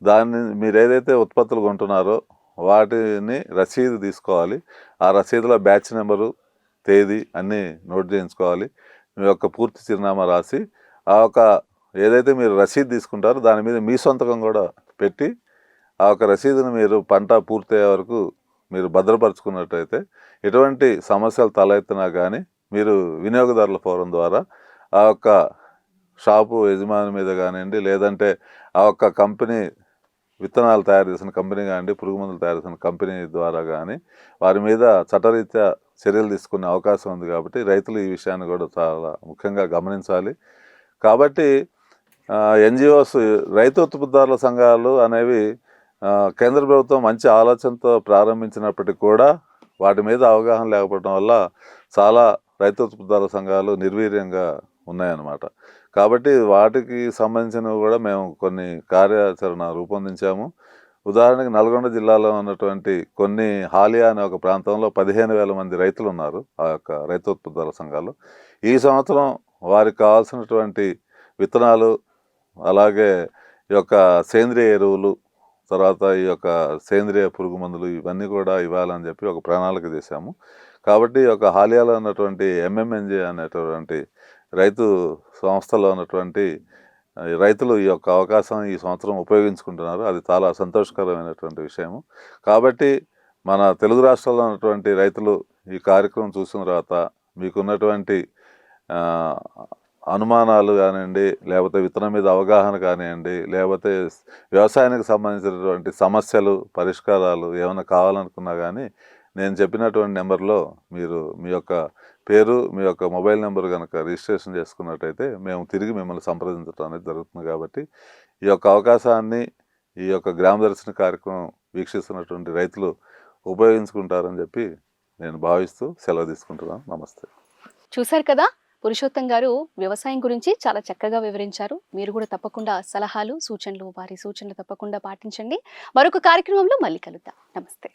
దాన్ని మీరు ఏదైతే ఉత్పత్తులు కొంటున్నారో వాటిని రసీదు తీసుకోవాలి. ఆ రసీదులో బ్యాచ్ నెంబరు, తేదీ అన్నీ నోట్ చేయించుకోవాలి. మీ యొక్క పూర్తి చిరునామా రాసి ఆ ఒక ఏదైతే మీరు రసీదు తీసుకుంటారో దాని మీద మీ సొంతకం కూడా పెట్టి ఆ ఒక రసీదును మీరు పంట పూర్తయ్యే వరకు మీరు భద్రపరుచుకున్నట్టయితే ఎటువంటి సమస్యలు తలెత్తినా కానీ మీరు వినియోగదారుల ఫోరం ద్వారా ఆ యొక్క షాపు యజమాని మీద కానివ్వండి, లేదంటే ఆ యొక్క కంపెనీ విత్తనాలు తయారు చేసిన కంపెనీ కానివ్వండి, పురుగు మందులు తయారు చేసిన కంపెనీ ద్వారా కానీ వారి మీద చట్టరీత్యా చర్యలు తీసుకునే అవకాశం ఉంది. కాబట్టి రైతులు ఈ విషయాన్ని కూడా చాలా ముఖ్యంగా గమనించాలి. కాబట్టి ఎన్జిఓస్ రైతు ఉత్పత్తిదారుల సంఘాలు అనేవి కేంద్ర ప్రభుత్వం మంచి ఆలోచనతో ప్రారంభించినప్పటికీ కూడా వాటి మీద అవగాహన లేకపోవడం వల్ల చాలా రైతు ఉత్పత్తిదారుల సంఘాలు నిర్వీర్యంగా ఉన్నాయన్నమాట. కాబట్టి వాటికి సంబంధించినవి కూడా మేము కొన్ని కార్యాచరణ రూపొందించాము. ఉదాహరణకి నల్గొండ జిల్లాలో ఉన్నటువంటి కొన్ని హాలియా అనే ఒక ప్రాంతంలో 15,000 మంది రైతులు ఉన్నారు ఆ యొక్క రైతు ఉత్పత్తిదారుల సంఘాలు. ఈ సంవత్సరం వారికి కావాల్సినటువంటి విత్తనాలు, అలాగే ఈ యొక్క సేంద్రియ ఎరువులు, తర్వాత ఈ యొక్క సేంద్రియ పురుగు మందులు ఇవన్నీ కూడా ఇవ్వాలని చెప్పి ఒక ప్రణాళిక చేశాము. కాబట్టి ఈ యొక్క హాలియాలో ఉన్నటువంటి ఎంఎంఎన్జే అనేటువంటి రైతు సంస్థలో ఉన్నటువంటి రైతులు ఈ యొక్క అవకాశం ఈ సంవత్సరం ఉపయోగించుకుంటున్నారు. అది చాలా సంతోషకరమైనటువంటి విషయము. కాబట్టి మన తెలుగు రాష్ట్రాల్లో ఉన్నటువంటి రైతులు ఈ కార్యక్రమం చూసిన తర్వాత మీకున్నటువంటి అనుమానాలు కానివ్వండి, లేకపోతే విత్తనం మీద అవగాహన కానివ్వండి, లేకపోతే వ్యవసాయానికి సంబంధించినటువంటి సమస్యలు పరిష్కారాలు ఏమైనా కావాలనుకున్నా కానీ నేను చెప్పినటువంటి నెంబర్లో మీరు మీ యొక్క పేరు, మీ యొక్క మొబైల్ నెంబర్ కనుక రిజిస్ట్రేషన్ చేసుకున్నట్టయితే మేము తిరిగి మిమ్మల్ని సంప్రదించడం అనేది జరుగుతుంది. కాబట్టి ఈ యొక్క అవకాశాన్ని ఈ యొక్క గ్రామదర్శిని కార్యక్రమం వీక్షిస్తున్నటువంటి రైతులు ఉపయోగించుకుంటారని చెప్పి నేను భావిస్తూ సెలవు తీసుకుంటున్నాను. నమస్తే. చూశారు కదా, పురుషోత్తం గారు వ్యవసాయం గురించి చాలా చక్కగా వివరించారు. మీరు కూడా తప్పకుండా సలహాలు, సూచనలు, వారి సూచనలు తప్పకుండా పాటించండి. మరొక కార్యక్రమంలో మళ్ళీ కలుద్దాం. నమస్తే.